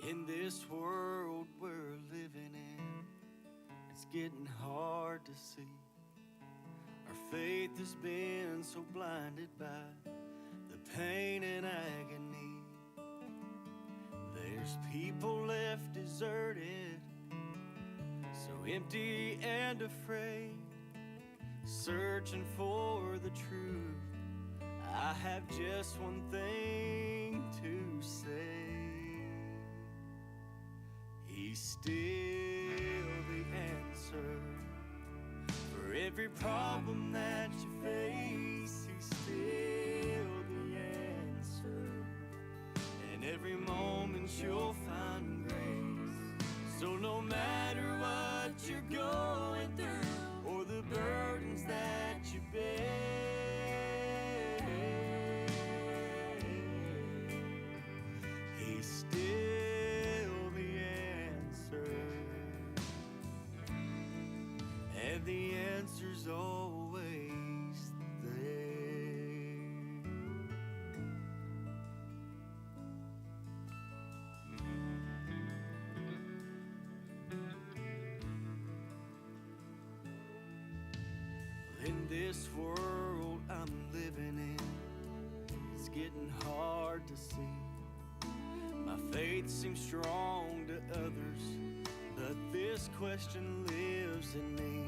In this world we're living in, it's getting hard to see. Our faith has been so blinded by the pain and agony. There's people left deserted, so empty and afraid, searching for the truth. I have just one thing to say: He's still the answer for every problem that you face. He's still the answer, and every moment you'll find grace. So no matter what you're going through or the burdens that you bear, He's still the answer, and the answer's always there. In this world I'm living in, it's getting hard to see. My faith seems strong to others, but this question lives in me.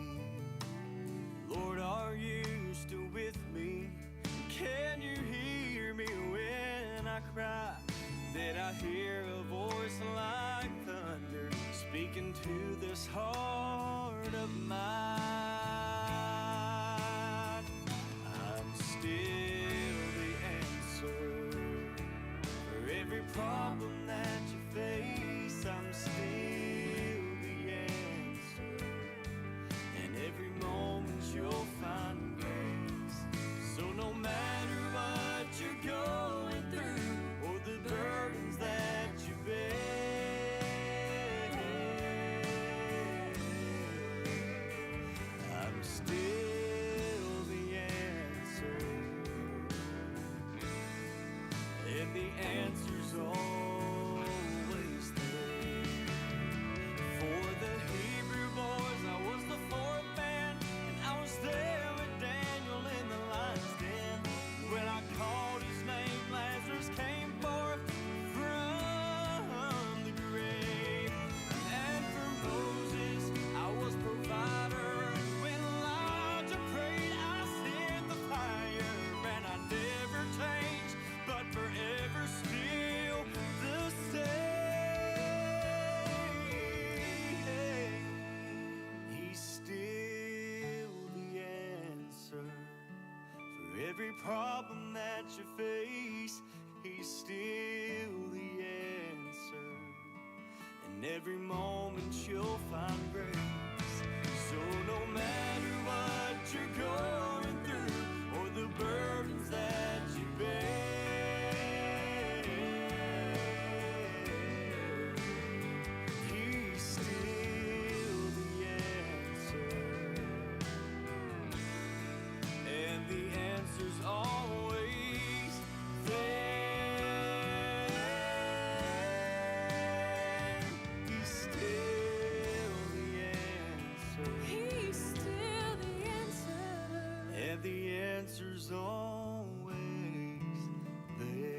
Lord, are you still with me? Can you hear me when I cry? That I hear a voice like thunder speaking to this heart of mine. I'm still the answer for every problem that you face. I'm still the answer, and every moment you'll find grace. So no matter what you're going through or the burdens that you bear, I'm still the answer, and the answer's always there. For the Hebrew boys, I was the fourth man, and I was there with Daniel in the lion's den. When I called his name, Lazarus came forth from the grave. And for Moses, I was provider. When Elijah prayed, I sent the fire, and I never changed, but forever still the same. He's still the answer for every problem that you face. He's still the answer, and every moment you'll find grace. So no matter what you're going through or the burdens that you bear, He's still the answer, and the answer's always there. He's still the answer. He's still the answer. And the answer's always there.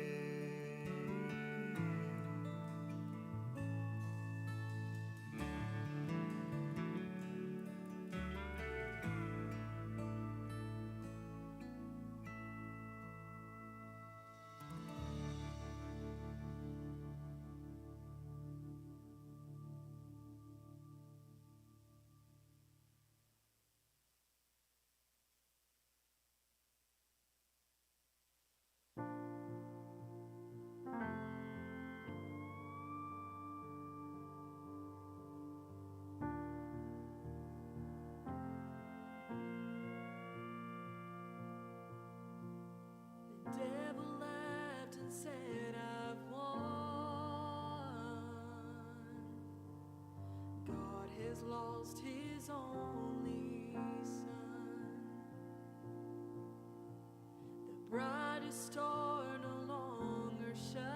The devil laughed and said, I've won. God has lost his only son. The brightest star no longer shines.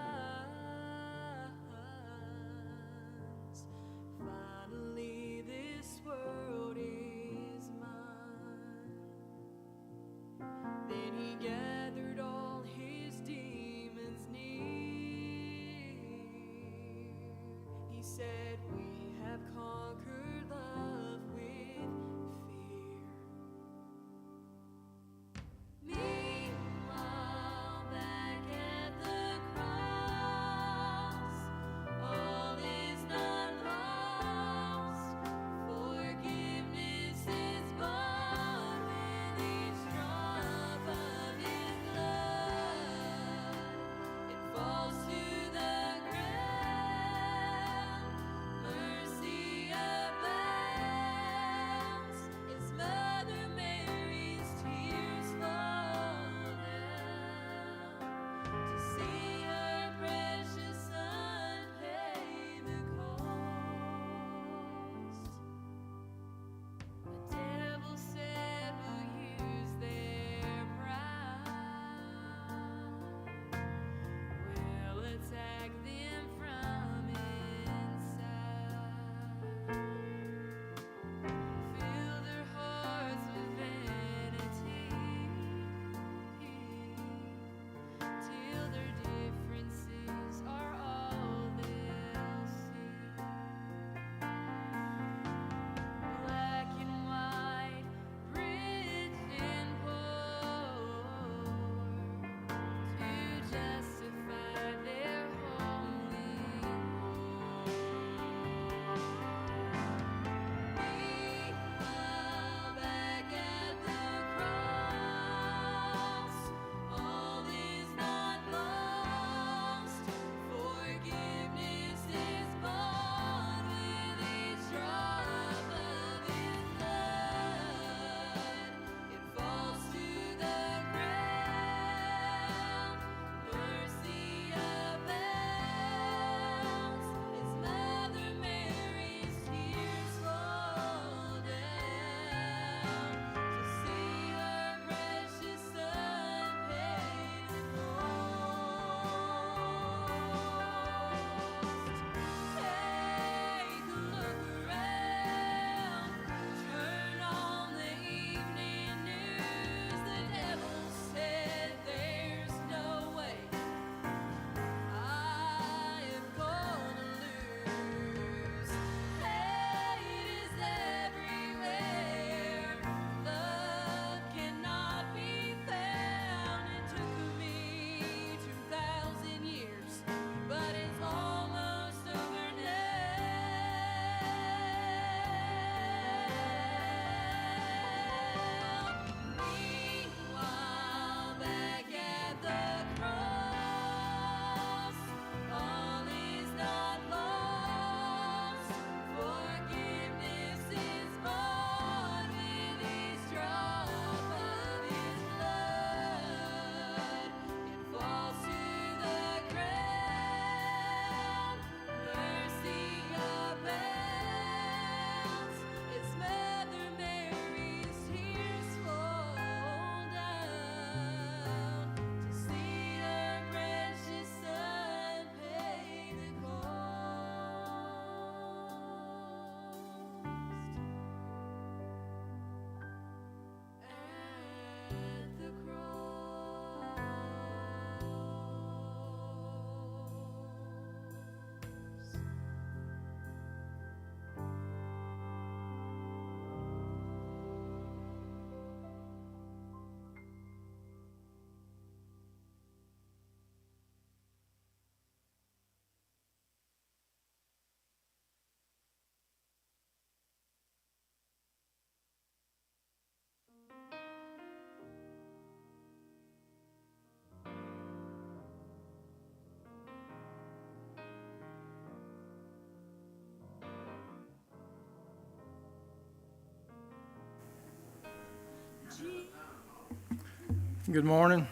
Good morning.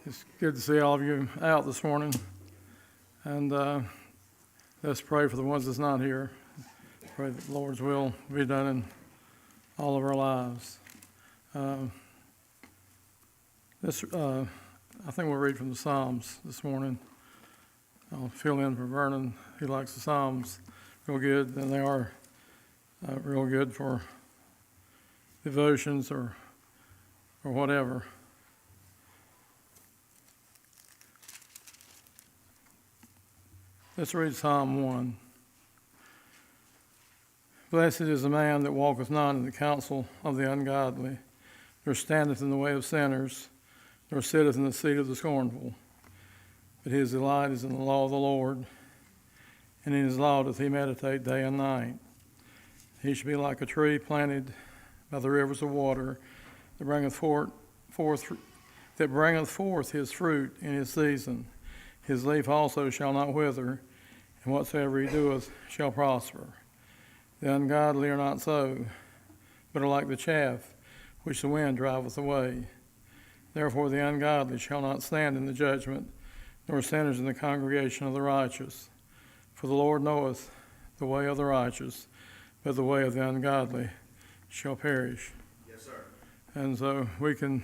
It's good to see all of you out this morning. And let's pray for the ones that's not here. Pray that the Lord's will be done in all of our lives. I think we'll read from the Psalms this morning. I'll fill in for Vernon. He likes the Psalms real good, and they are real good for devotions or whatever. Let's read Psalm 1. Blessed is the man that walketh not in the counsel of the ungodly, nor standeth in the way of sinners, nor sitteth in the seat of the scornful. But his delight is in the law of the Lord, and in his law doth he meditate day and night. He shall be like a tree planted by the rivers of water, that bringeth forth his fruit in his season. His leaf also shall not wither, and whatsoever he doeth shall prosper. The ungodly are not so, but are like the chaff which the wind driveth away. Therefore the ungodly shall not stand in the judgment, nor sinners in the congregation of the righteous. For the Lord knoweth the way of the righteous, but the way of the ungodly shall perish. Yes, sir. And so we can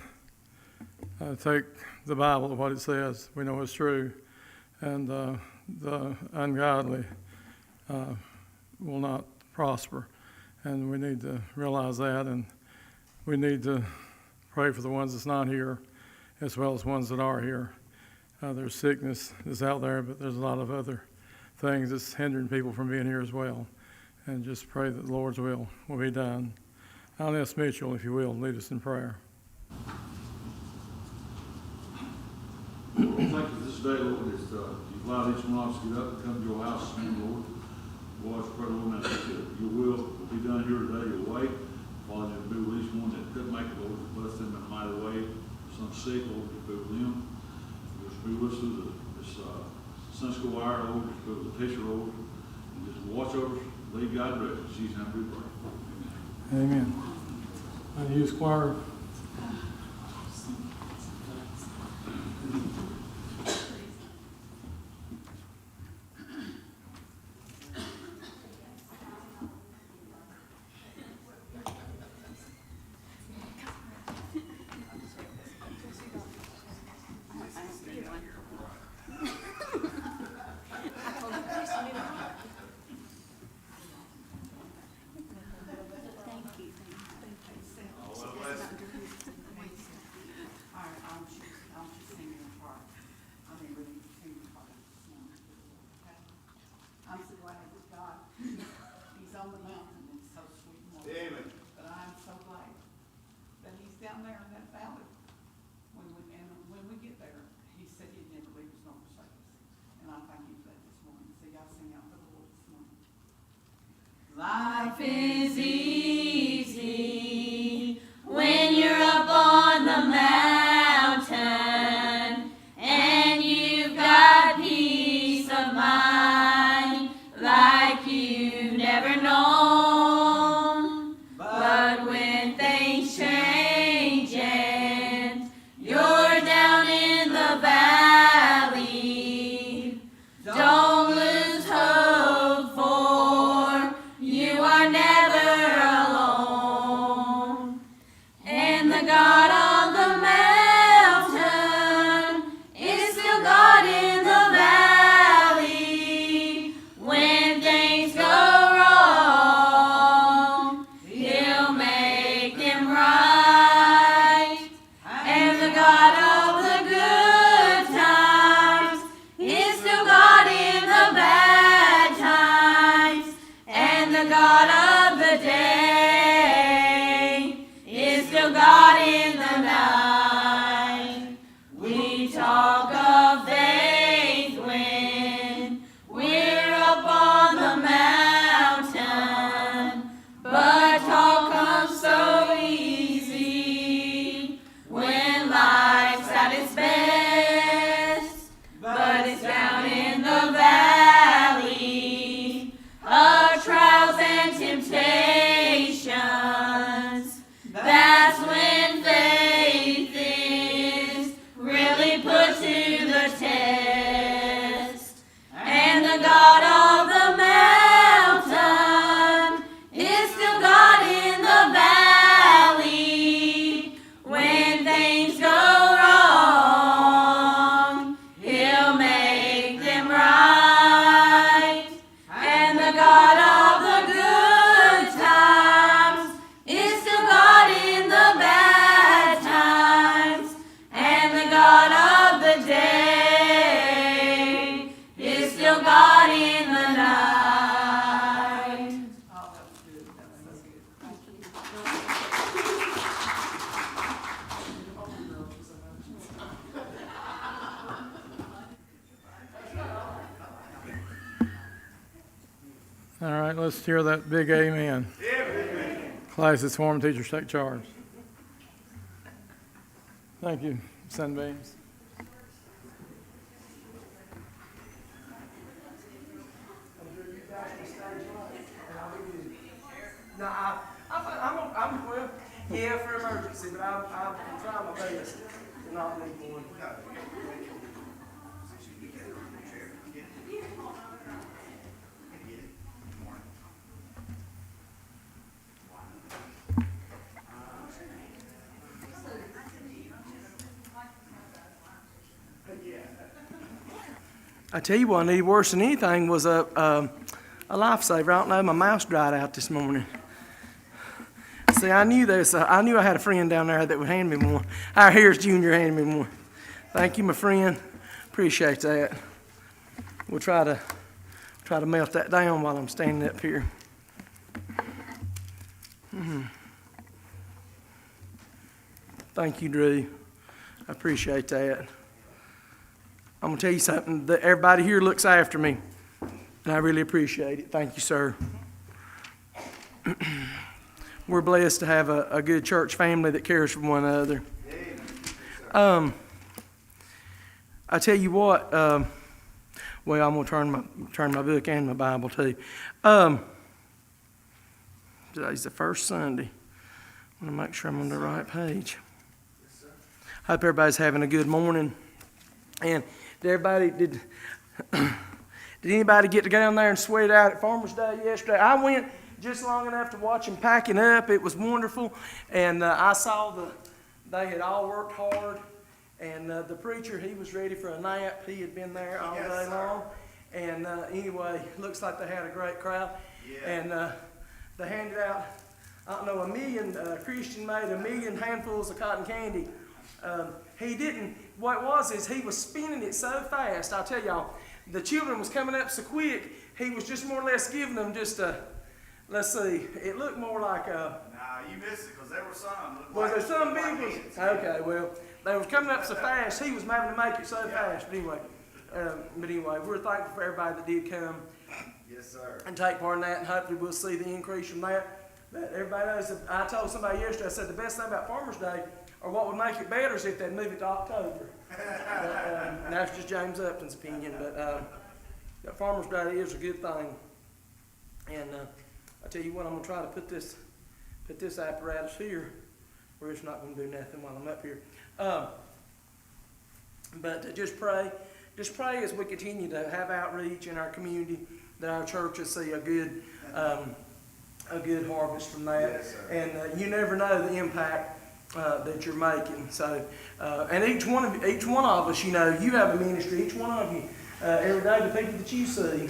take the Bible, what it says. We know it's true. And the ungodly will not prosper. And we need to realize that. And we need to pray for the ones that's not here, as well as ones that are here. There's sickness that's out there, but there's a lot of other things that's hindering people from being here as well. And just pray that the Lord's will be done. I'll ask Mitchell, if you will, lead us in prayer. Thank you for this day, Lord, that you've allowed each one of us to get up and come to your house this morning, Lord. Lord, I pray, Lord, that your will be done here today, your way. Father, just be with each one that couldn't make it, Lord. Bless them in a mighty way. Some sick, Lord, just be with them. Just be with us through this Sunday school hour, Lord. Just be with the teacher, Lord. And just watch over us, lead, God, direct. In Jesus' name we pray. Amen. Use choir. I'm so glad that God, He's on the mountain, it's so sweet and warm. Amen. But I'm so glad that He's down there in that valley. When we get there, He said He'd never leave us nor forsake us. And I thank Him for that this morning. So y'all sing out for the Lord this morning. Life is easy when you're up on the mountain and you've got peace of mind like you've never known. But when things change and you're down in the valley, don't lose hope, for you are never alone. And the God of the mountain is still God in the valley. When things go wrong, He'll make them right. And the God of the good times is still God in the bad times. And the God of the day is still God in the night. We talk of faith when we're up on the mountain, but talk comes so easy when life's at its best. But it's down in the valley of trials and temptations, that's when faith All right, let's hear that big amen. Amen. Classes, form teachers, take charge. Thank you, Sunbeams. No, I'm well, yeah, for emergency, but I'm trying my best to not need one. I tell you what I needed worse than anything was a lifesaver. I don't know, my mouse dried out this morning. See, I knew I had a friend down there that would hand me one. Our Harris Jr. handed me one. Thank you, my friend. Appreciate that. We'll try to melt that down while I'm standing up here. Thank you, Drew. I appreciate that. I'm going to tell you something, that everybody here looks after me, and I really appreciate it. Thank you, sir. We're blessed to have a good church family that cares for one another. I tell you what, well, I'm going to turn my book and my Bible too. Today's the first Sunday. I want to make sure I'm on the right page. Hope everybody's having a good morning. And did anybody get to go down there and sweat out at Farmer's Day yesterday? I went just long enough to watch them packing up. It was wonderful. And I saw they had all worked hard. And the preacher, he was ready for a nap. He had been there all day long. And anyway, looks like they had a great crowd. Yeah. And they handed out, I don't know, 1 million, Christian made 1 million handfuls of cotton candy. He didn't, what it was is he was spinning it so fast. I'll tell y'all, the children was coming up so quick, he was just more or less giving them just a, let's see, it looked more like a... Nah, you missed it, because there were some. Was there some big ones? Okay, well, they was coming up so fast, he was having to make it so fast. But anyway, we're thankful for everybody that did come. Yes, sir. And take part in that, and hopefully we'll see the increase from that. But everybody knows, I told somebody yesterday, I said the best thing about Farmer's Day, or what would make it better, is if they'd move it to October. But, that's just James Upton's opinion, but Farmer's Day is a good thing. And I tell you what, I'm going to try to put this apparatus here, where it's not going to do nothing while I'm up here. But just pray as we continue to have outreach in our community, that our churches see a good harvest from that. Yes, and you never know the impact that you're making. So, and each one of us, you know, you have a ministry. Each one of you, every day, the people that you see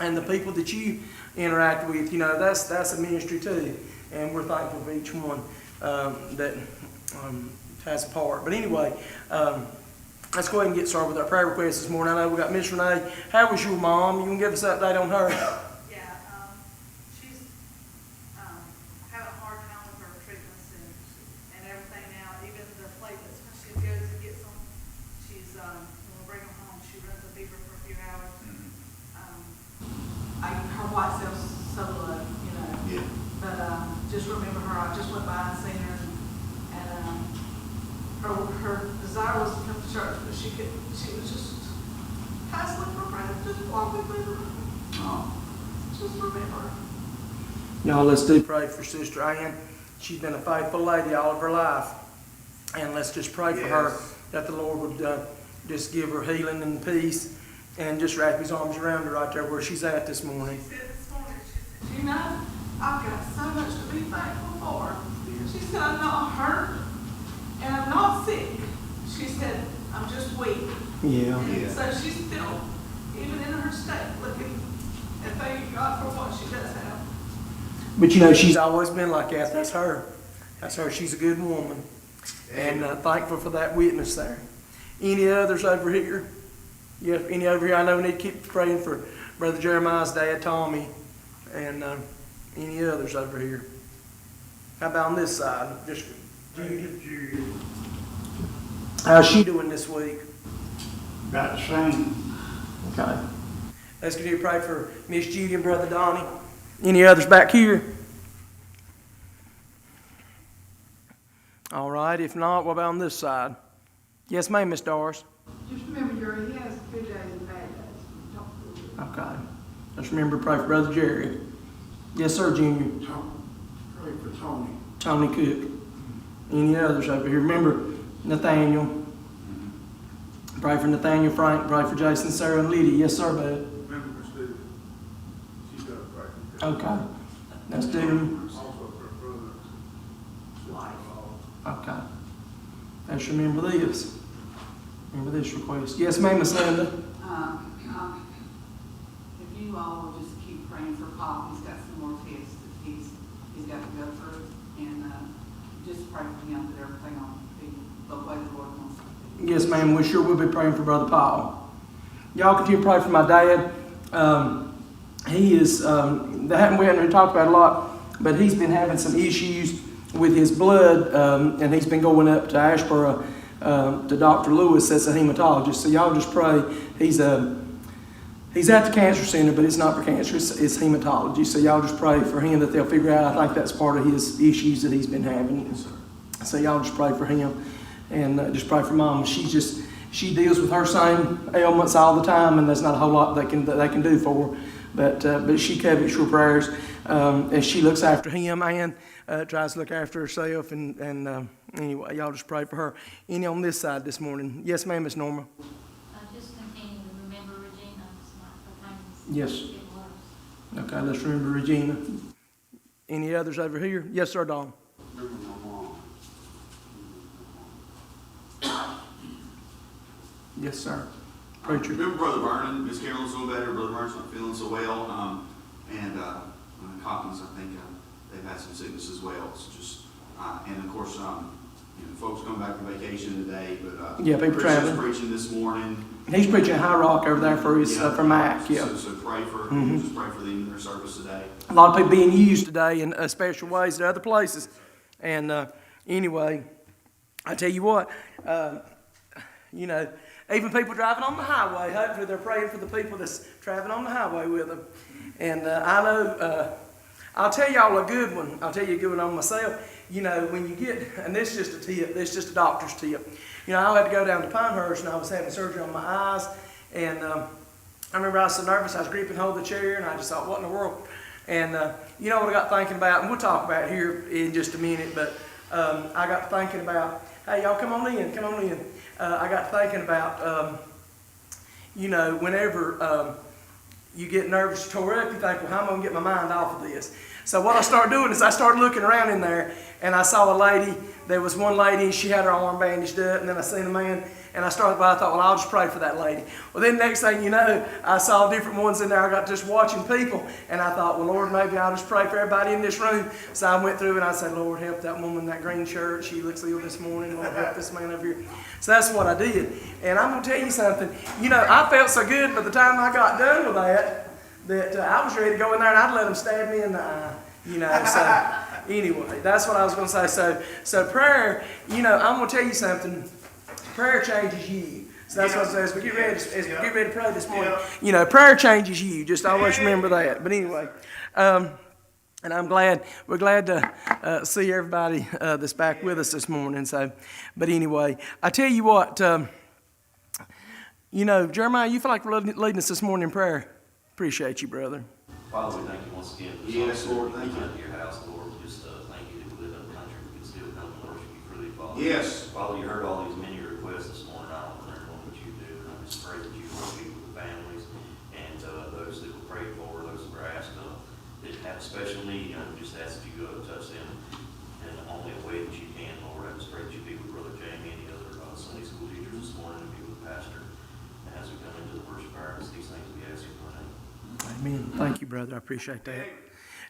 and the people that you interact with, you know, that's a ministry too. And we're thankful for each one that has a part. But anyway, let's go ahead and get started with our prayer requests this morning. I know we got Miss Renee. How was your mom? You can give us an update on her? Yeah, she's having a hard time with her treatments and everything now. Even the platelets, when she goes and gets them, she's when we bring them home, she runs a fever for a few hours. Her white cells so low, you know. Yeah. But just remember her. I just went by and seen her, and her desire was to come to church, but she was just hassling for breath, just walking through the room. Oh, just remember. Y'all, let's do pray for Sister Ann. She's been a faithful lady all of her life. And let's just pray for her, that the Lord would just give her healing and peace, and just wrap his arms around her right there where she's at this morning. She said this morning, she said, you know, I've got so much to be thankful for. She said, I'm not hurt and I'm not sick. She said, I'm just weak. Yeah. And so she's still, even in her state, looking and thanking God for what she does have. But you know, she's always been like that. That's her. That's her. She's a good woman. And thankful for that witness there. Any others over here? Yeah, any over here? I know we need to keep praying for Brother Jeremiah's dad, Tommy, and any others over here. How about on this side? Just Judy. How's she doing this week? About the same. Okay. Let's continue to pray for Miss Judy and Brother Donnie. Any others back here? All right. If not, what about on this side? Yes, ma'am, Miss Doris. Just remember, Jerry, he has good days and bad days. Don't feel good. Okay. Let's remember to pray for Brother Jerry. Yes, sir, Junior. Pray for Tony. Tony Cook. Any others over here? Remember Nathaniel. Pray for Nathaniel Frank. Pray for Jason, Sarah, and Lydia. Yes, sir, bud. Remember Miss Davis, she's got a practice. Okay. Let's do them. Also for her brother. Okay. Let's remember this. Remember this request. Yes, ma'am, Miss Linda. If you all will just keep praying for Paul, he's got some more tests that he's got to go through, and just pray for him that everything will be the way the Lord wants it to be. Yes, ma'am. We sure will be praying for Brother Paul. Y'all continue to pray for my dad. He is, we haven't talked about it a lot, but he's been having some issues with his blood, and he's been going up to Ashboro to Dr. Lewis, that's a hematologist. So y'all just pray. He's at the cancer center, but it's not for cancer, it's hematology. So y'all just pray for him that they'll figure out. I think that's part of his issues that he's been having. So y'all just pray for him, and just pray for Mama. She deals with her same ailments all the time, and there's not a whole lot they can do for her. But she covets your prayers as she looks after him and tries to look after herself. And anyway, y'all just pray for her. Any on this side this morning? Yes, ma'am, Miss Norma. Just continue to remember Regina. Yes. Okay, let's remember Regina. Any others over here? Yes, sir, Don. Remember my mom. Yes, sir. Preacher. Remember Brother Vernon, Miss Carolyn's doing better, Brother Vernon's not feeling so well, and Hopkins, I think they've had some sickness as well. It's just, and of course, folks come back from vacation today, but Yeah, people traveling. preaching this morning. He's preaching High Rock over there for his for Mac. Yeah. So pray for just pray for them in their service today. A lot of people being used today in special ways at other places. And anyway, I tell you what, even people driving on the highway, hopefully they're praying for the people that's traveling on the highway with them. And I know, I'll tell y'all a good one. I'll tell you a good one on myself. When you get, and this is just a tip, this is just a doctor's tip. I had to go down to Pinehurst, and I was having surgery on my eyes. And I remember I was so nervous, I was gripping hold of the chair, and I just thought, what in the world? And you know what I got thinking about, and we'll talk about it here in just a minute, but I got thinking about, hey, y'all come on in. I got thinking about, whenever you get nervous, tore up, you think, well, how am I going to get my mind off of this? So what I started doing is I started looking around in there, and I saw a lady. There was one lady, and she had her arm bandaged up, and then I seen a man, and I thought, well, I'll just pray for that lady. Well, then next thing you know, I saw different ones in there. I got just watching people, and I thought, well, Lord, maybe I'll just pray for everybody in this room. So I went through and I said, Lord, help that woman in that green shirt. She looks ill this morning. Lord, help this man over here. So that's what I did. And I'm going to tell you something. I felt so good by the time I got done with that I was ready to go in there and I'd let them stab me in the eye. So anyway, that's what I was going to say. So prayer, I'm going to tell you something. Prayer changes you. So that's what it says. We get ready to pray this morning. Prayer changes you. Just always remember that. But anyway, and we're glad to see everybody that's back with us this morning. So, but anyway, I tell you what, Jeremiah, you feel like leading us this morning in prayer. Appreciate you, brother. Father, we thank you once again for Yes, Lord, thank you. Your house, Lord. Just thank you that we live in a country we can still come and worship you freely, Father. Yes. Father, you heard all these many requests this morning. I don't know what you do, and I just pray that you will be with the families and those that were prayed for, those that were asked that have a special need. Just ask that you go and touch them in only a way that you can, Lord. I just pray that you be with Brother Jamie and the other Sunday school teachers this morning, and be with the pastor. And as we come into the worship hour, it's these things we ask you for. Amen. Thank you, brother. I appreciate that.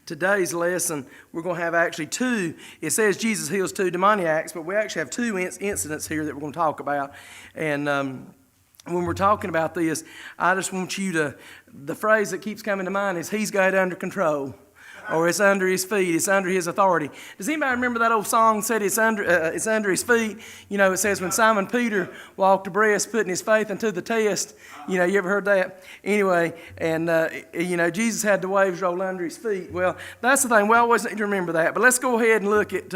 Today's lesson, we're going to have actually two. It says Jesus heals two demoniacs, but we actually have two incidents here that we're going to talk about. And when we're talking about this, I just want you to, the phrase that keeps coming to mind is, he's got it under control. or it's under his feet. It's under his authority. Does anybody remember that old song that said it's under his feet? You know, it says when Simon Peter walked abreast, putting his faith into the test. You know, you ever heard that? Anyway, and, you know, Jesus had the waves roll under his feet. Well, that's the thing. We always need to remember that. But let's go ahead and look at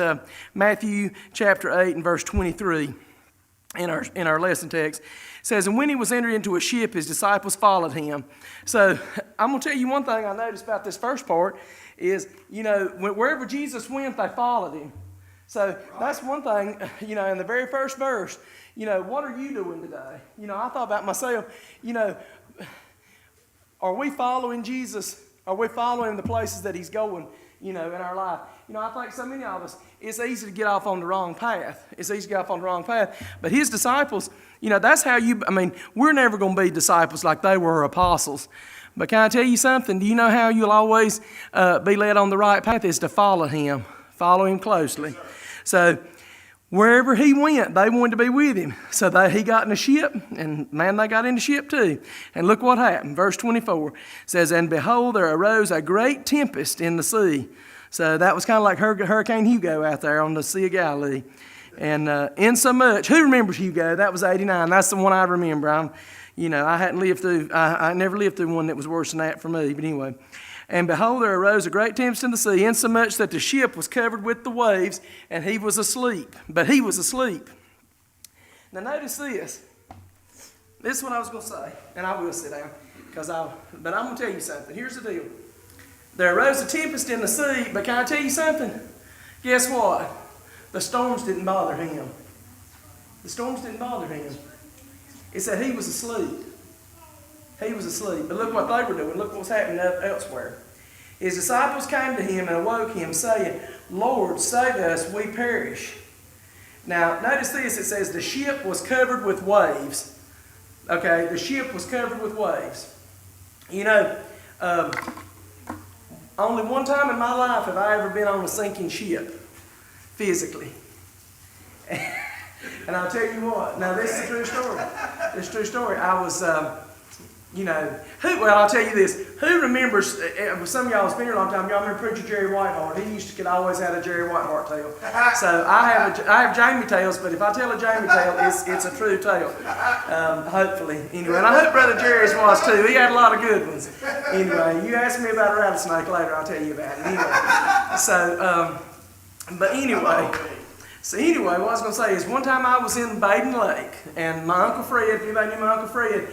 Matthew chapter 8 and verse 23 in our lesson text. It says, and when he was entered into a ship, his disciples followed him. So I'm going to tell you one thing I noticed about this first part is, you know, wherever Jesus went, they followed him. So that's one thing, you know, in the very first verse, you know, what are you doing today? You know, I thought about myself, you know, are we following Jesus? Are we following the places that he's going, you know, in our life? You know, I think so many of us, it's easy to get off on the wrong path. It's easy to get off on the wrong path. But his disciples, you know, that's how we're never going to be disciples like they were apostles. But can I tell you something? Do you know how you'll always be led on the right path is to follow him. Follow him closely. So wherever he went, they wanted to be with him. So he got in a ship, and man, they got in the ship too. And look what happened. Verse 24 says, and behold, there arose a great tempest in the sea. So that was kind of like Hurricane Hugo out there on the Sea of Galilee. And insomuch, who remembers Hugo? That was 89. That's the one I remember. I never lived through one that was worse than that for me. But anyway. And behold, there arose a great tempest in the sea, insomuch that the ship was covered with the waves, and he was asleep. But he was asleep. Now notice this. This is what I was going to say, and I will sit down, but I'm going to tell you something. Here's the deal. There arose a tempest in the sea, but can I tell you something? Guess what? The storms didn't bother him. The storms didn't bother him. It said he was asleep. He was asleep. But look what they were doing. Look what was happening elsewhere. His disciples came to him and awoke him, saying, Lord, save us, we perish. Now, notice this. It says the ship was covered with waves. Okay, the ship was covered with waves. You know, only one time in my life have I ever been on a sinking ship, physically. And I'll tell you what. Now, this is a true story. This is a true story. I was... I'll tell you this. Who remembers, some of y'all have been here a long time, y'all remember Preacher Jerry Whitehart. He could always have a Jerry Whitehart tale. So I have Jamie tales, but if I tell a Jamie tale, it's a true tale. Hopefully. Anyway, and I hope Brother Jerry's was too. He had a lot of good ones. Anyway, you ask me about a rattlesnake later, I'll tell you about it. Anyway, what I was going to say is one time I was in Baden Lake, and my Uncle Fred, if anybody knew my Uncle Fred,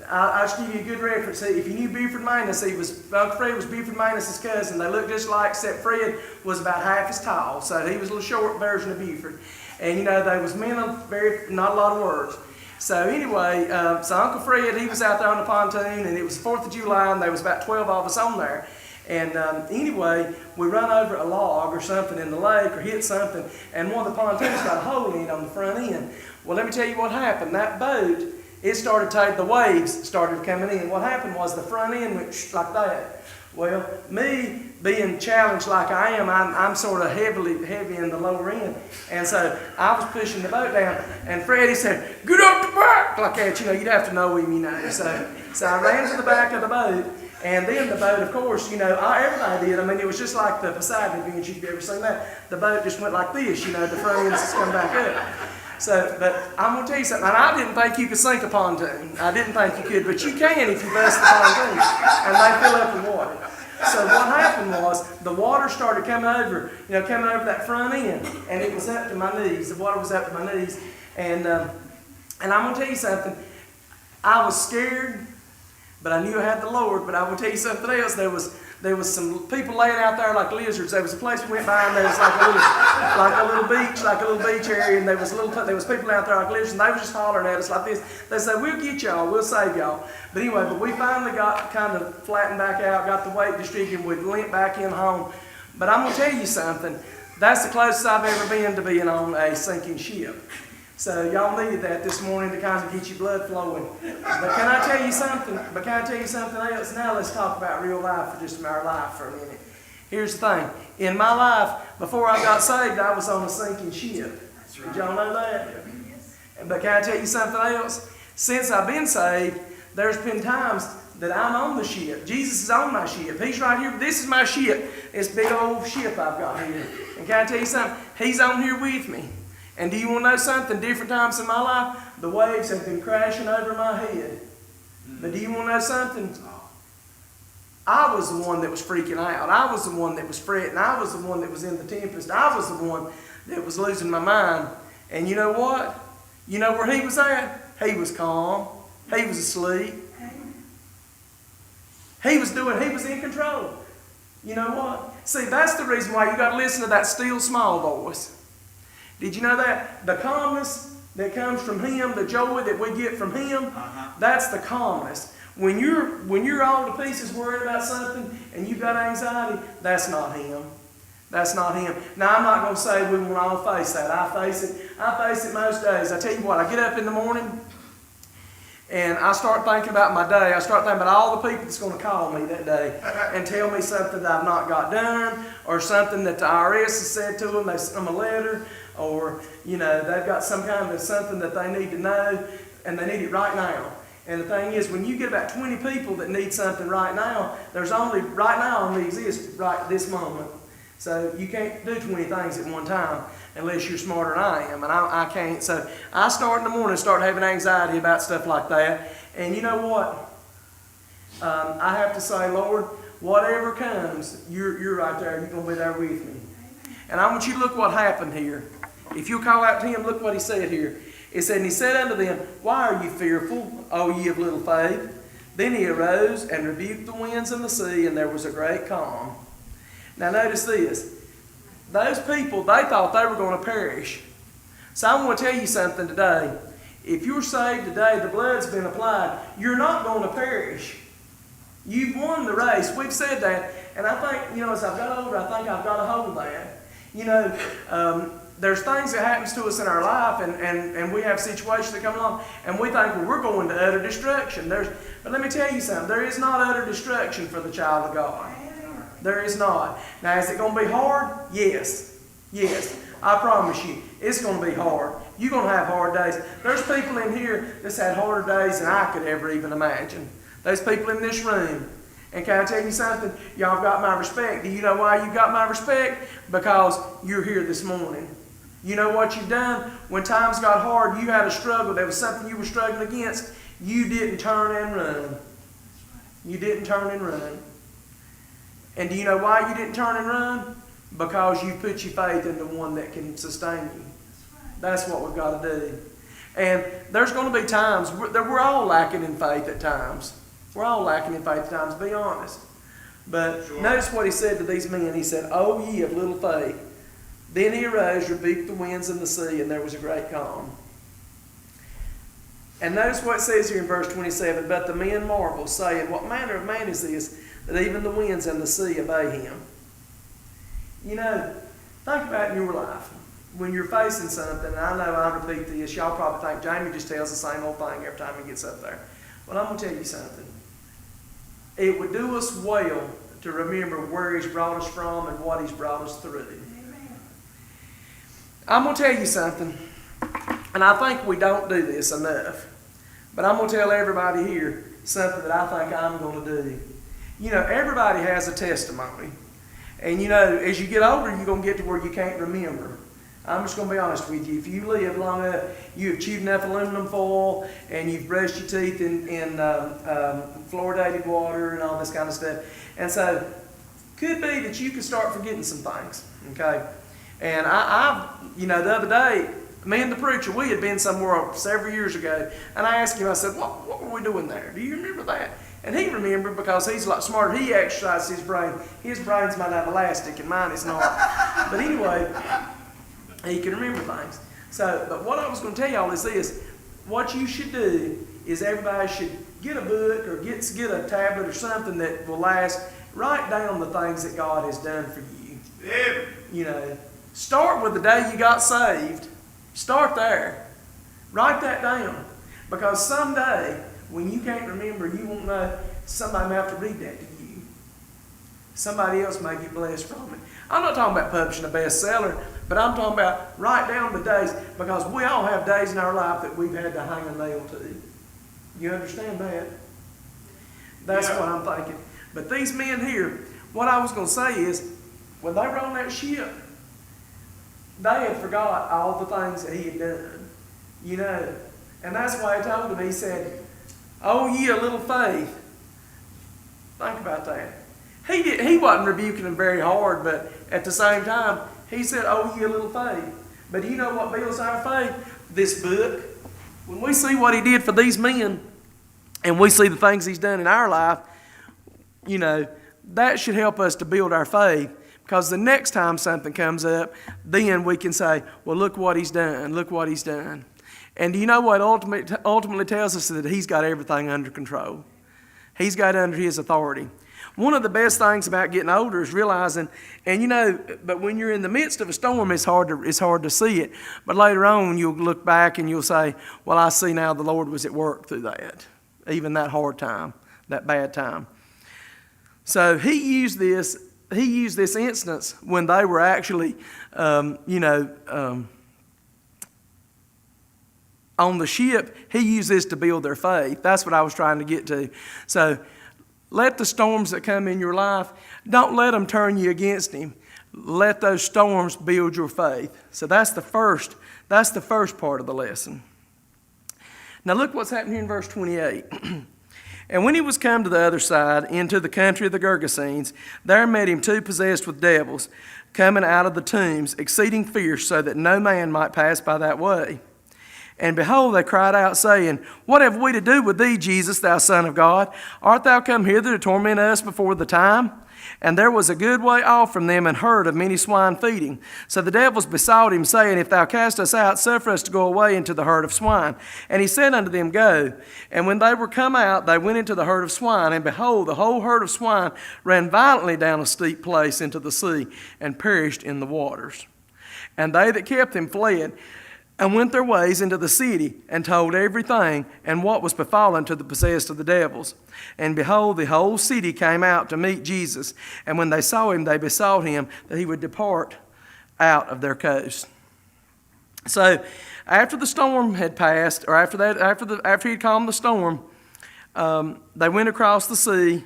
I'll just give you a good reference. If you knew Buford Manus, Uncle Fred was Buford Manus' cousin. They looked just alike, except Fred was about half as tall, so he was a little short version of Buford. And you know, they was men of not a lot of words. So anyway, so Uncle Fred, he was out there on the pontoon, and it was 4th of July, and there was about 12 of us on there. And anyway, we run over a log or something in the lake or hit something, and one of the pontoons got a hole in it on the front end. Well, let me tell you what happened. That boat, the waves started coming in. What happened was the front end went like that. Well, me being challenged like I am, I'm sort of heavy in the lower end. And so I was pushing the boat down, and Freddie said, get up the back, like that. You know, you'd have to know him, you know. So I ran to the back of the boat, and then the boat, of course, you know, everybody did. I mean, it was just like the Poseidon Adventure, if you've ever seen that. The boat just went like this, you know, the front end just come back up. So, but I'm going to tell you something, and I didn't think you could sink a pontoon. I didn't think you could, but you can if you bust the pontoon, and they fill up with water. So what happened was the water started coming over that front end, and it was up to my knees. The water was up to my knees, and I'm going to tell you something. I was scared, but I knew I had the Lord. But I will tell you something else. There was some people laying out there like lizards. There was a place we went by, and there was like a little beach area, and there was people out there like lizards, and they was just hollering at us like this. They said, "We'll get y'all, we'll save y'all." But anyway, we finally got kind of flattened back out, got the weight distributed, we went back in home. But I'm gonna tell you something. That's the closest I've ever been to being on a sinking ship. So y'all needed that this morning to kind of get your blood flowing. But can I tell you something? Else? Now let's talk about real life our life for a minute. Here's the thing. In my life, before I got saved, I was on a sinking ship. Did y'all know that? But can I tell you something else? Since I've been saved, there's been times that I'm on the ship. Jesus is on my ship. He's right here. This is my ship. This big old ship I've got here. And can I tell you something? He's on here with me. And do you want to know something? Different times in my life, the waves have been crashing over my head. But do you want to know something? I was the one that was freaking out. I was the one that was fretting. I was the one that was in the tempest. I was the one that was losing my mind. And you know what? You know where he was at? He was calm. He was asleep. He was in control. You know what? See, that's the reason why you got to listen to that still small voice. Did you know that? The calmness that comes from him, the joy that we get from him, that's the calmness. When you're all to pieces worried about something and you've got anxiety, that's not him. That's not him. Now, I'm not going to say we won't all face that. I face it most days. I tell you what, I get up in the morning and I start thinking about my day. I start thinking about all the people that's going to call me that day and tell me something that I've not got done, or something that the IRS has said to them. They sent them a letter, or they've got some kind of something that they need to know, and they need it right now. And the thing is, when you get about 20 people that need something right now, there's only exists right this moment. So you can't do 20 things at one time unless you're smarter than I am, and I can't. So I start in the morning, start having anxiety about stuff like that. And you know what? I have to say, Lord, whatever comes, you're right there. You're going to be there with me. And I want you to look what happened here. If you call out to him, look what he said here. It said, and he said unto them, why are you fearful, O ye of little faith? Then he arose and rebuked the winds and the sea, and there was a great calm. Now notice this. Those people, they thought they were going to perish. So I want to tell you something today. If you're saved today, the blood's been applied, you're not going to perish. You've won the race. We've said that. And I think, as I've got older, I think I've got a hold of that. There's things that happens to us in our life, and we have situations that come along, and we think, well, we're going to utter destruction. But let me tell you something. There is not utter destruction for the child of God. There is not. Now, is it going to be hard? Yes. Yes. I promise you, it's going to be hard. You're going to have hard days. There's people in here that's had harder days than I could ever even imagine. There's people in this room. And can I tell you something? Y'all got my respect. Do you know why you got my respect? Because you're here this morning. You know what you've done? When times got hard, you had a struggle. There was something you were struggling against. You didn't turn and run. You didn't turn and run. And do you know why you didn't turn and run? Because you put your faith in the one that can sustain you. That's what we've got to do. And there's going to be times that we're all lacking in faith at times. We're all lacking in faith at times, be honest. But notice what he said to these men. He said, O ye of little faith. Then he arose, rebuked the winds and the sea, and there was a great calm. And notice what it says here in verse 27. But the men marveled, saying, what manner of man is this, that even the winds and the sea obey him? Think about in your life. When you're facing something, and I know I repeat this, y'all probably think Jamie just tells the same old thing every time he gets up there. Well, I'm going to tell you something. It would do us well to remember where he's brought us from and what he's brought us through. I'm going to tell you something, and I think we don't do this enough, but I'm going to tell everybody here something that I think I'm going to do. Everybody has a testimony, and as you get older, you're going to get to where you can't remember. I'm just going to be honest with you. If you live long enough, you have chewed enough aluminum foil, and you've brushed your teeth in fluoridated water and all this kind of stuff, and so could be that you could start forgetting some things, okay? And the other day, me and the preacher, we had been somewhere several years ago, and I asked him, I said, what were we doing there? Do you remember that? And he remembered because he's a lot smarter. He exercised his brain. His brain's might have elastic, and mine is not. But anyway, he can remember things. But what I was going to tell y'all is this. What you should do is everybody should get a book or get a tablet or something that will last. Write down the things that God has done for you. Start with the day you got saved. Start there. Write that down. Because someday, when you can't remember, you won't know, somebody may have to read that to you. Somebody else may get blessed from it. I'm not talking about publishing a bestseller, but I'm talking about write down the days, because we all have days in our life that we've had to hang a nail to. You understand that? That's Yeah. what I'm thinking. But these men here, what I was going to say is, when they were on that ship, they had forgot all the things that he had done, you know. And that's why he told them, he said, "Oh, ye a little faith." Think about that. He wasn't rebuking them very hard, but at the same time, he said, "Oh, ye a little faith." But you know what builds our faith? This book. When we see what he did for these men, and we see the things he's done in our life, you know, that should help us to build our faith. Because the next time something comes up, then we can say, well, look what he's done. Look what he's done. And do you know what ultimately tells us? That he's got everything under control. He's got it under his authority. One of the best things about getting older is realizing, and you know, but when you're in the midst of a storm, it's hard to see it. But later on, you'll look back and you'll say, well, I see now the Lord was at work through that, even that hard time, that bad time. So he used this instance when they were actually, on the ship. He used this to build their faith. That's what I was trying to get to. So let the storms that come in your life, don't let them turn you against him. Let those storms build your faith. So that's the first part of the lesson. Now look what's happening here in verse 28. And when he was come to the other side, into the country of the Gergesenes, there met him two possessed with devils, coming out of the tombs, exceeding fierce, so that no man might pass by that way. And behold, they cried out, saying, What have we to do with thee, Jesus, thou Son of God? Art thou come hither to torment us before the time? And there was a good way off from them an herd of many swine feeding. So the devils besought him, saying, If thou cast us out, suffer us to go away into the herd of swine. And he said unto them, Go. And when they were come out, they went into the herd of swine. And behold, the whole herd of swine ran violently down a steep place into the sea, and perished in the waters. And they that kept them fled, and went their ways into the city, and told everything, and what was befallen to the possessed of the devils. And behold, the whole city came out to meet Jesus. And when they saw him, they besought him that he would depart out of their coast. So, after the storm had passed, or after he had calmed the storm, they went across the sea,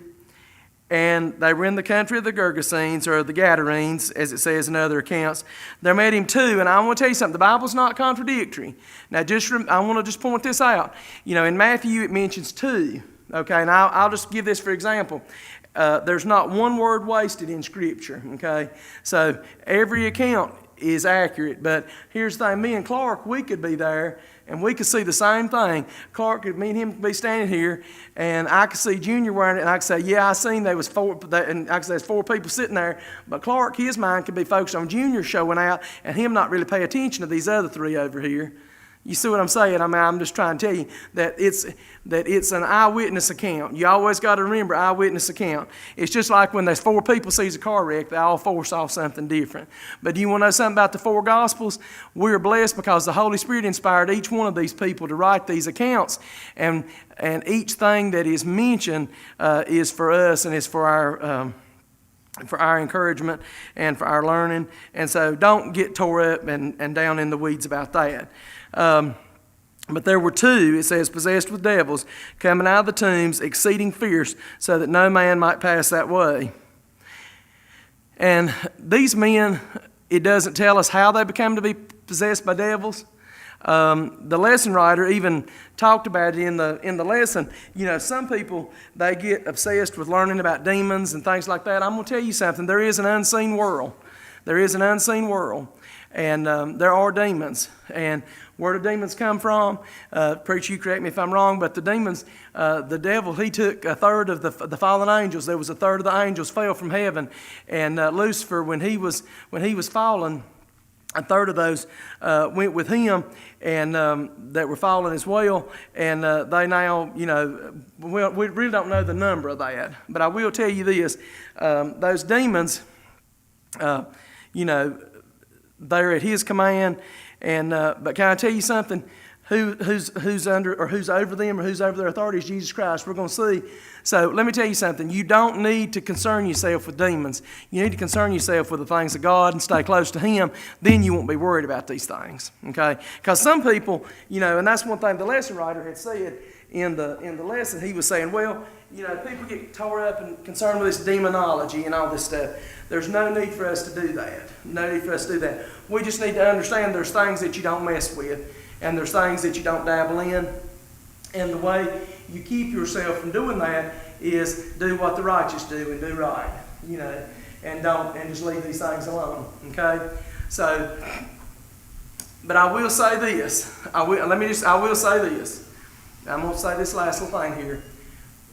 and they were in the country of the Gergesenes, or the Gadarenes, as it says in other accounts. There met him two, and I want to tell you something. The Bible's not contradictory. Now, I want to just point this out. You know, in Matthew, it mentions two. Okay, and I'll just give this for example. There's not one word wasted in Scripture. Okay, so every account is accurate. But here's the thing: me and Clark, we could be there, and we could see the same thing. Clark could, me and him could be standing here, and I could see Junior wearing it, and I could say, yeah, I seen there was four, and I could say there's four people sitting there. But Clark, his mind could be focused on Junior showing out, and him not really pay attention to these other three over here. You see what I'm saying? I mean, I'm just trying to tell you that it's an eyewitness account. You always got to remember eyewitness account. It's just like when there's four people sees a car wreck, they all four saw something different. But do you want to know something about the four Gospels? We're blessed because the Holy Spirit inspired each one of these people to write these accounts, and each thing that is mentioned is for us and is for our encouragement and for our learning. And so don't get tore up and down in the weeds about that. But there were two, it says, possessed with devils, coming out of the tombs, exceeding fierce, so that no man might pass that way. And these men, it doesn't tell us how they become to be possessed by devils. The lesson writer even talked about it in the lesson. You know, some people, they get obsessed with learning about demons and things like that. I'm going to tell you something. There is an unseen world. There is an unseen world. And there are demons. And where do demons come from? Preacher, you correct me if I'm wrong, but the demons, the devil, he took a third of the fallen angels. There was a third of the angels fell from heaven. And Lucifer, when he was fallen, a third of those went with him, and that were fallen as well. And they now, you know, we really don't know the number of that. But I will tell you this, those demons, you know, they're at his command. And but can I tell you something? Who's under or who's over them or who's over their authority is Jesus Christ. We're going to see. So let me tell you something. You don't need to concern yourself with demons. You need to concern yourself with the things of God and stay close to Him. Then you won't be worried about these things. Okay? Because some people, you know, and that's one thing the lesson writer had said in the lesson. He was saying, well, people get tore up and concerned with this demonology and all this stuff. There's no need for us to do that. No need for us to do that. We just need to understand there's things that you don't mess with, and there's things that you don't dabble in. And the way you keep yourself from doing that is do what the righteous do and do right, and just leave these things alone. Okay? So, but I will say this. I will say this. I'm going to say this last little thing here.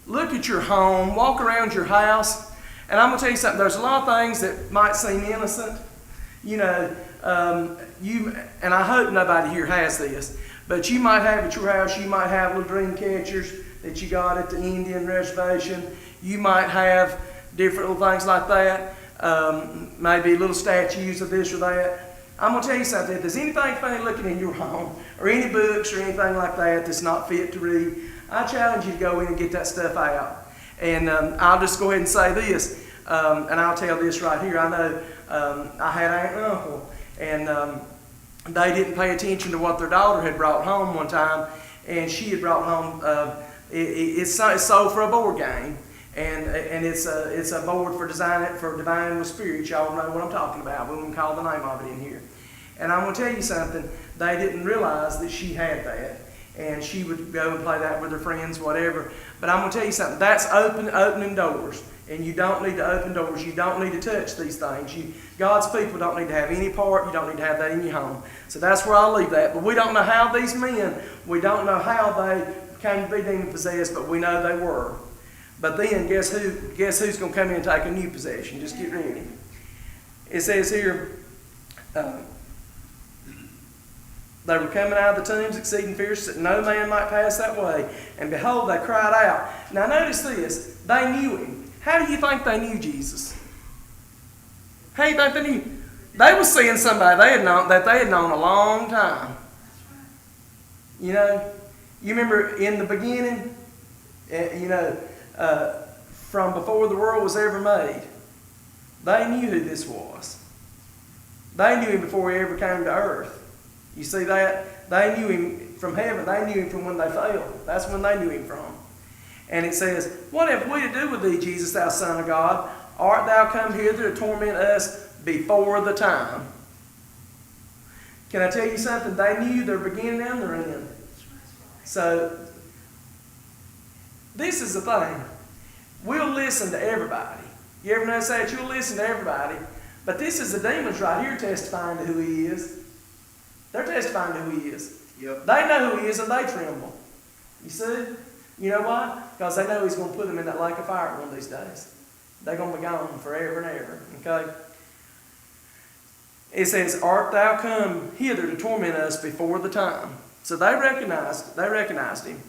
Look at your home, walk around your house, and I'm going to tell you something. There's a lot of things that might seem innocent, and I hope nobody here has this, but you might have at your house, you might have little dream catchers that you got at the Indian reservation. You might have different little things like that, maybe little statues of this or that. I'm going to tell you something. If there's anything funny looking in your home, or any books or anything like that that's not fit to read, I challenge you to go in and get that stuff out. And I'll just go ahead and say this, and I'll tell this right here. I know I had an aunt and uncle, and they didn't pay attention to what their daughter had brought home one time, and she had brought home, it's sold for a board game, and it's a board for Divine with Spirit. Y'all know what I'm talking about. We won't call the name of it in here. And I'm going to tell you something. They didn't realize that she had that. And she would go and play that with her friends, whatever. But I'm going to tell you something. That's opening doors. And you don't need to open doors. You don't need to touch these things. God's people don't need to have any part. You don't need to have that in your home. So that's where I'll leave that. But we don't know how these men, we don't know how they came to be demon-possessed, but we know they were. But then, guess who's going to come in and take a new possession? Just get ready. It says here, they were coming out of the tombs exceeding fierce that no man might pass that way. And behold, they cried out. Now notice this. They knew him. How do you think they knew Jesus? How do you think they knew? They were seeing somebody they had known a long time. You remember in the beginning, from before the world was ever made, they knew who this was. They knew him before he ever came to earth. You see that? They knew him from heaven. They knew him from when they fell. That's when they knew him from. And it says, what have we to do with thee, Jesus, thou Son of God? Art thou come hither to torment us before the time? Can I tell you something? They knew their beginning and their end. So, this is the thing. We'll listen to everybody. You ever notice that? You'll listen to everybody. But this is the demons right here testifying to who he is. They're testifying to who he is. Yep. They know who he is and they tremble. You see? You know why? Because they know he's going to put them in that lake of fire one of these days. They're going to be gone forever and ever. Okay? It says, art thou come hither to torment us before the time? So they recognized him.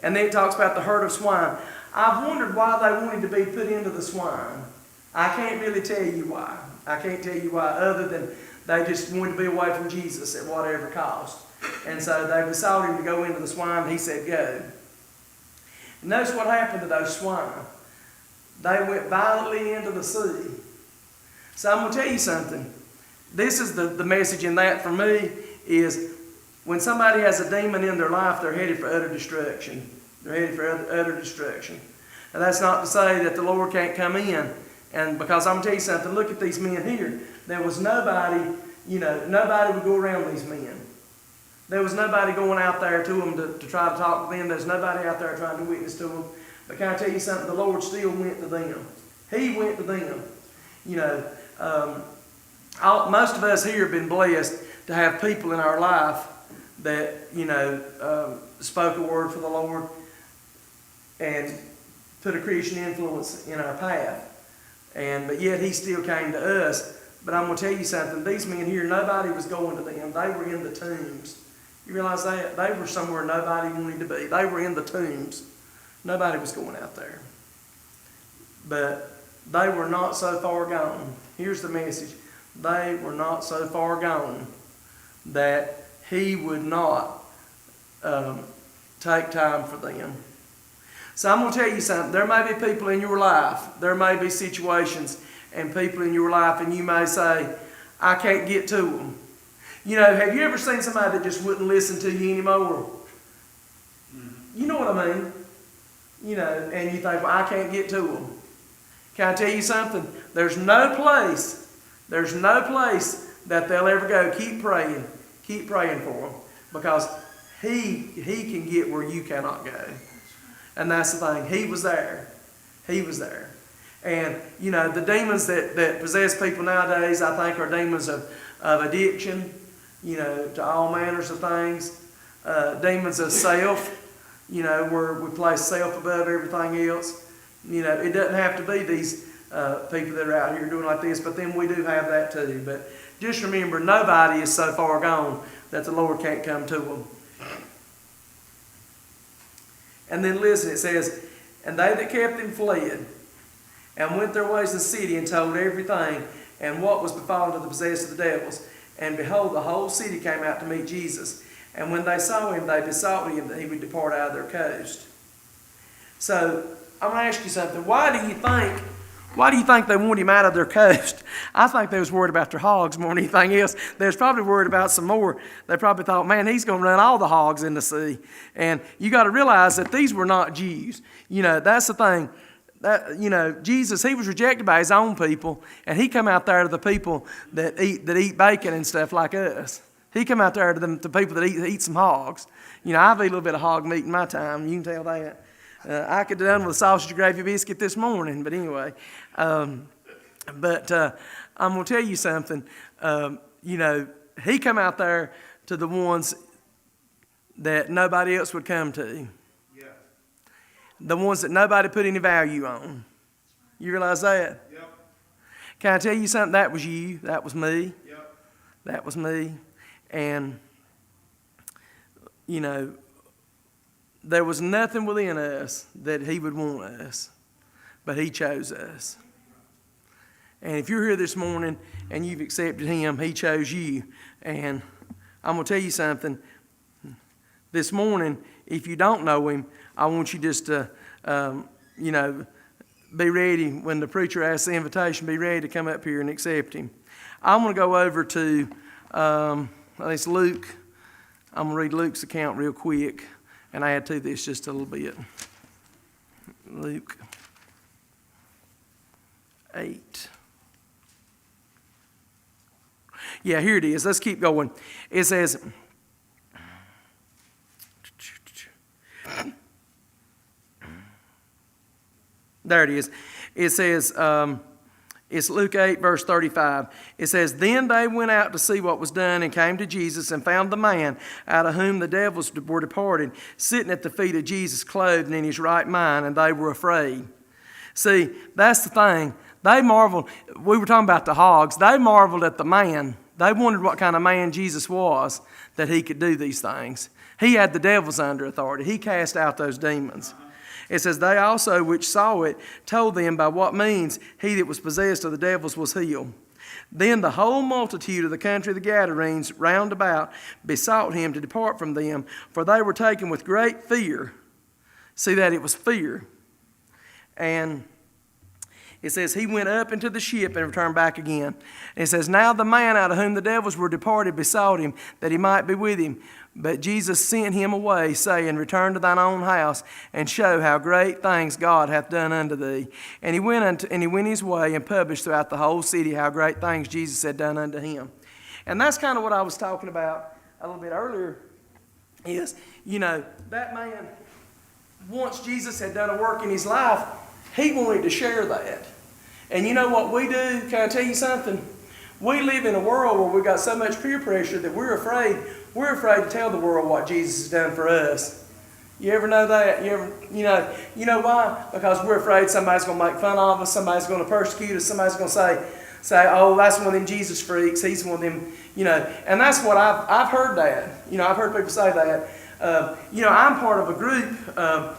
And then it talks about the herd of swine. I've wondered why they wanted to be put into the swine. I can't really tell you why. I can't tell you why, other than they just wanted to be away from Jesus at whatever cost. And so they besought him to go into the swine, and he said, go. And notice what happened to those swine. They went violently into the sea. So I'm going to tell you something. This is the message in that for me is when somebody has a demon in their life, they're headed for utter destruction. They're headed for utter destruction. And that's not to say that the Lord can't come in. And because I'm going to tell you something, look at these men here. There was nobody, nobody would go around these men. There was nobody going out there to them to try to talk to them. There's nobody out there trying to witness to them. But can I tell you something? The Lord still went to them. He went to them. Most of us here have been blessed to have people in our life that, spoke a word for the Lord and put a Christian influence in our path. But yet he still came to us. But I'm going to tell you something. These men here, nobody was going to them. They were in the tombs. You realize that? They were somewhere nobody wanted to be. They were in the tombs. Nobody was going out there. But they were not so far gone. Here's the message. They were not so far gone that he would not take time for them. So I'm going to tell you something. There may be people in your life, there may be situations and people in your life, and you may say, I can't get to them. Have you ever seen somebody that just wouldn't listen to you anymore? You know what I mean? you know, and you think, well, I can't get to them. Can I tell you something? There's no place that they'll ever go. Keep praying for them, because he can get where you cannot go. And that's the thing. He was there. And, you know, the demons that possess people nowadays, I think, are demons of addiction, you know, to all manners of things. Demons of self, you know, where we place self above everything else. You know, it doesn't have to be these people that are out here doing like this, but then we do have that too. But just remember, nobody is so far gone that the Lord can't come to them. And then listen, it says, and they that kept him fled, and went their ways in the city, and told everything, and what was befallen to the possessed of the devils. And behold, the whole city came out to meet Jesus. And when they saw him, they besought him that he would depart out of their coast. So, I'm going to ask you something. Why do you think they want him out of their coast? I think they was worried about their hogs more than anything else. They was probably worried about some more. They probably thought, man, he's going to run all the hogs in the sea. And you got to realize that these were not Jews. You know, that's the thing. That, you know, Jesus, he was rejected by his own people, and he come out there to the people that eat bacon and stuff like us. He come out there to the people that eat some hogs. You know, I've eaten a little bit of hog meat in my time. You can tell that. I could have done with a sausage gravy biscuit this morning, but anyway. I'm going to tell you something. You know, he come out there to the ones that nobody else would come to. Yeah. The ones that nobody put any value on. You realize that? Yep. Can I tell you something? That was you. That was me. Yep. That was me. And, you know, there was nothing within us that he would want us, but he chose us. And if you're here this morning and you've accepted him, he chose you. And I'm going to tell you something. This morning, if you don't know him, I want you just to, you know, be ready when the preacher asks the invitation, be ready to come up here and accept him. I'm going to go over to, it's Luke. I'm going to read Luke's account real quick. And I add to this just a little bit. Luke 8. Yeah, here it is. Let's keep going. It says, there it is. It says, it's Luke 8, verse 35. It says, then they went out to see what was done and came to Jesus and found the man out of whom the devils were departed, sitting at the feet of Jesus, clothed and in his right mind, and they were afraid. See, that's the thing. They marveled. We were talking about the hogs. They marveled at the man. They wondered what kind of man Jesus was, that he could do these things. He had the devils under authority. He cast out those demons. It says, they also which saw it told them by what means he that was possessed of the devils was healed. Then the whole multitude of the country of the Gadarenes round about besought him to depart from them, for they were taken with great fear. See that? It was fear. And it says, he went up into the ship and returned back again. And it says, now the man out of whom the devils were departed besought him that he might be with him. But Jesus sent him away, saying, return to thine own house, and show how great things God hath done unto thee. And he went his way and published throughout the whole city how great things Jesus had done unto him. And that's kind of what I was talking about a little bit earlier, is, you know, that man, once Jesus had done a work in his life, he wanted to share that. And you know what we do? Can I tell you something? We live in a world where we've got so much peer pressure that we're afraid to tell the world what Jesus has done for us. You ever know that? You know why? Because we're afraid somebody's going to make fun of us, somebody's going to persecute us, somebody's going to say, oh, that's one of them Jesus freaks, he's one of them, you know. And that's what I've heard that. You know, I've heard people say that. You know, I'm part of a group.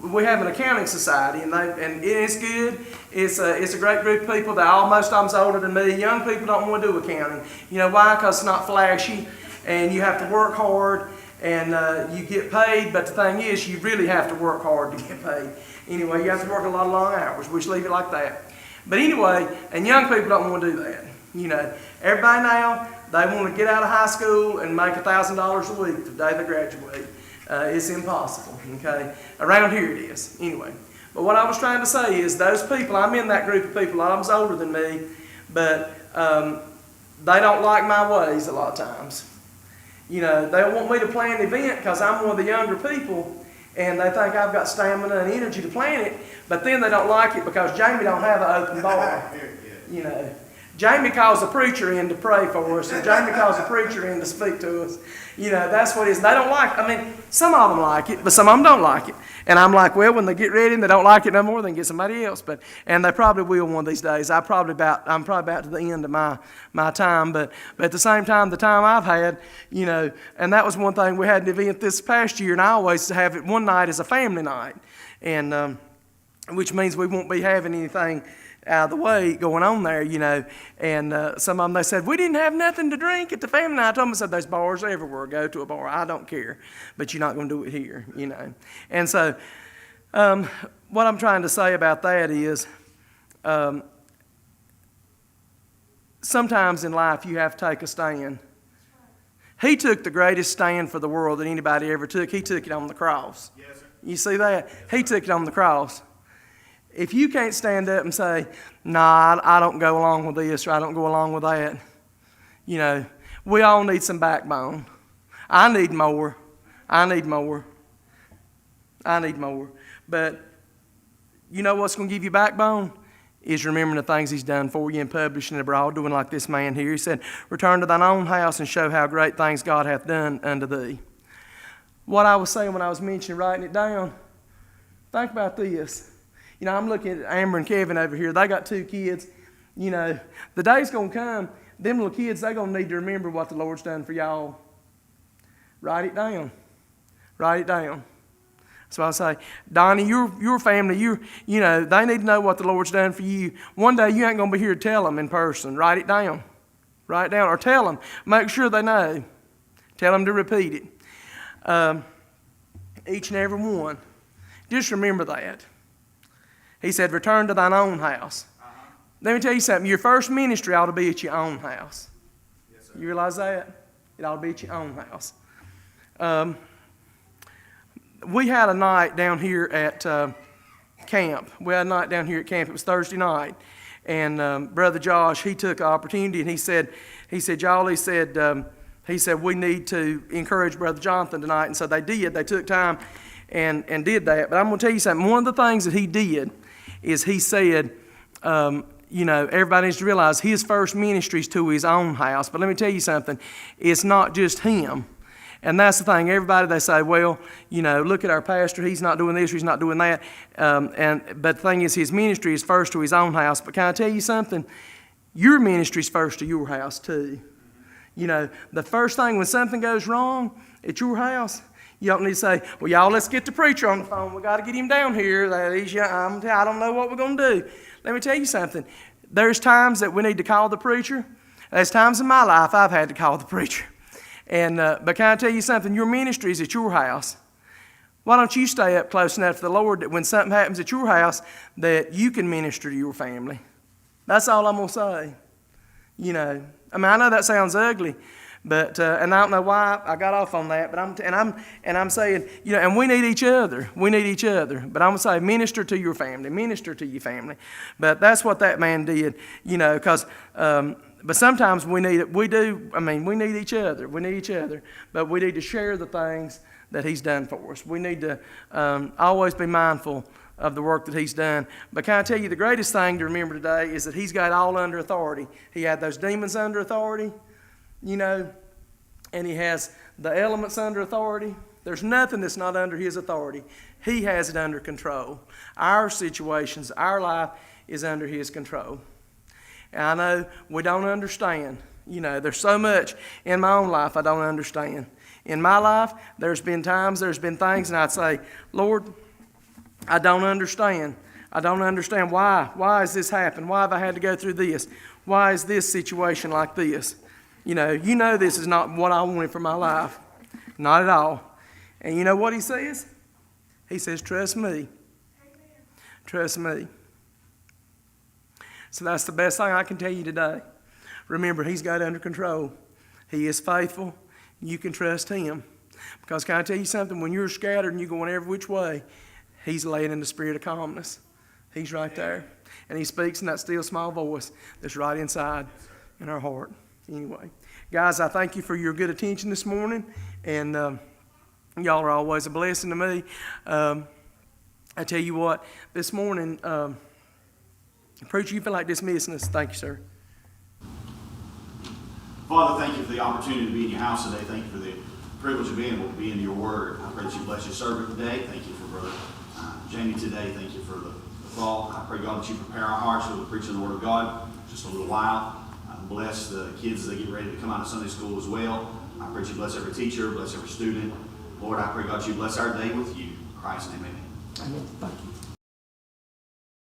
We have an accounting society, and it's good. It's a great group of people. Most of them's older than me. Young people don't want to do accounting. You know why? Because it's not flashy, and you have to work hard, and you get paid. But the thing is, you really have to work hard to get paid. Anyway, you have to work a lot of long hours. We should leave it like that. But anyway, and young people don't want to do that. You know, everybody now, they want to get out of high school and make $1,000 a week the day they graduate. It's impossible, okay? Around here it is, anyway. But what I was trying to say is those people, I'm in that group of people, a lot of them's older than me, but they don't like my ways a lot of times. You know, they want me to plan the event because I'm one of the younger people, and they think I've got stamina and energy to plan it, but then they don't like it because Jamie don't have an open bar. You know, Jamie calls the preacher in to pray for us, and Jamie calls the preacher in to speak to us. You know, that's what it is. They don't like it. I mean, some of them like it, but some of them don't like it. And I'm like, well, when they get ready and they don't like it no more, they can get somebody else. And they probably will one of these days. I'm probably about to the end of my time. But at the same time, the time I've had, you know, and that was one thing. We had an event this past year, and I always have it one night as a family night, and which means we won't be having anything out of the way going on there, you know. And some of them, they said, we didn't have nothing to drink at the family night. I told them, I said, there's bars everywhere. Go to a bar. I don't care. But you're not going to do it here, you know. And so what I'm trying to say about that is sometimes in life you have to take a stand. He took the greatest stand for the world that anybody ever took. He took it on the cross. Yes, sir. You see that? He took it on the cross. If you can't stand up and say, nah, I don't go along with this or I don't go along with that, you know, we all need some backbone. I need more. I need more. I need more. But you know what's going to give you backbone? Is remembering the things He's done for you and publishing it abroad, doing like this man here. He said, return to thine own house and show how great things God hath done unto thee. What I was saying when I was mentioning writing it down, think about this. You know, I'm looking at Amber and Kevin over here. They got 2 kids. You know, the day's going to come, them little kids, they're going to need to remember what the Lord's done for y'all. Write it down. Write it down. So I say, Donnie, your family, you know, they need to know what the Lord's done for you. One day you ain't going to be here to tell them in person. Write it down. Write it down. Or tell them. Make sure they know. Tell them to repeat it. Each and every one. Just remember that. He said, return to thine own house. Let me tell you something. Your first ministry ought to be at your own house. Yes, sir. You realize that? It ought to be at your own house. We had a night down here at camp. We had a night down here at camp. It was Thursday night. And Brother Josh, he took an opportunity and he said, y'all, he said, we need to encourage Brother Jonathan tonight. And so they did. They took time and did that. But I'm going to tell you something. One of the things that he did is he said, you know, everybody needs to realize his first ministry is to his own house. But let me tell you something. It's not just him. And that's the thing. Everybody, they say, well, you know, look at our pastor. He's not doing this or he's not doing that. But the thing is, his ministry is first to his own house. But can I tell you something? Your ministry is first to your house too. You know, the first thing when something goes wrong at your house, you don't need to say, well, y'all, let's get the preacher on the phone. We got to get him down here. I don't know what we're going to do. Let me tell you something. There's times that we need to call the preacher. There's times in my life I've had to call the preacher. But can I tell you something? Your ministry is at your house. Why don't you stay up close enough to the Lord that when something happens at your house that you can minister to your family? That's all I'm going to say. You know, I mean, I know that sounds ugly, but and I don't know why I got off on that, but I'm saying, you know, and we need each other. We need each other. But I'm gonna say, minister to your family, minister to your family. But that's what that man did, you know, because. But sometimes we need each other. We need each other. But we need to share the things that He's done for us. We need to always be mindful of the work that He's done. But can I tell you, the greatest thing to remember today is that He's got all under authority. He had those demons under authority, you know, and He has the elements under authority. There's nothing that's not under His authority. He has it under control. Our situations, our life is under His control. And I know we don't understand. You know, there's so much in my own life I don't understand. In my life, there's been things, and I'd say, Lord, I don't understand. I don't understand why. Why has this happened? Why have I had to go through this? Why is this situation like this? You know this is not what I wanted for my life. Not at all. And you know what He says? He says, trust me. Amen. Trust me. So that's the best thing I can tell you today. Remember, He's got it under control. He is faithful. You can trust Him. Because can I tell you something? When you're scattered and you're going every which way, He's laying in the spirit of calmness. He's right there. And He speaks in that still small voice that's right inside in our heart. Anyway, guys, I thank you for your good attention this morning. And y'all are always a blessing to me. I tell you what, this morning, Preacher, you feel like dismissing us. Thank you, sir. Father, thank you for the opportunity to be in your house today. Thank you for the privilege of being able to be in your word. I pray that you bless your servant today. Thank you for Brother Jamie today. Thank you for the thought. I pray, God, that you prepare our hearts for the preaching of the word of God just a little while. Bless the kids as they get ready to come out of Sunday school as well. I pray that you bless every teacher, bless every student. Lord, I pray, God, you bless our day with you. In Christ's name, amen. Amen. Thank you.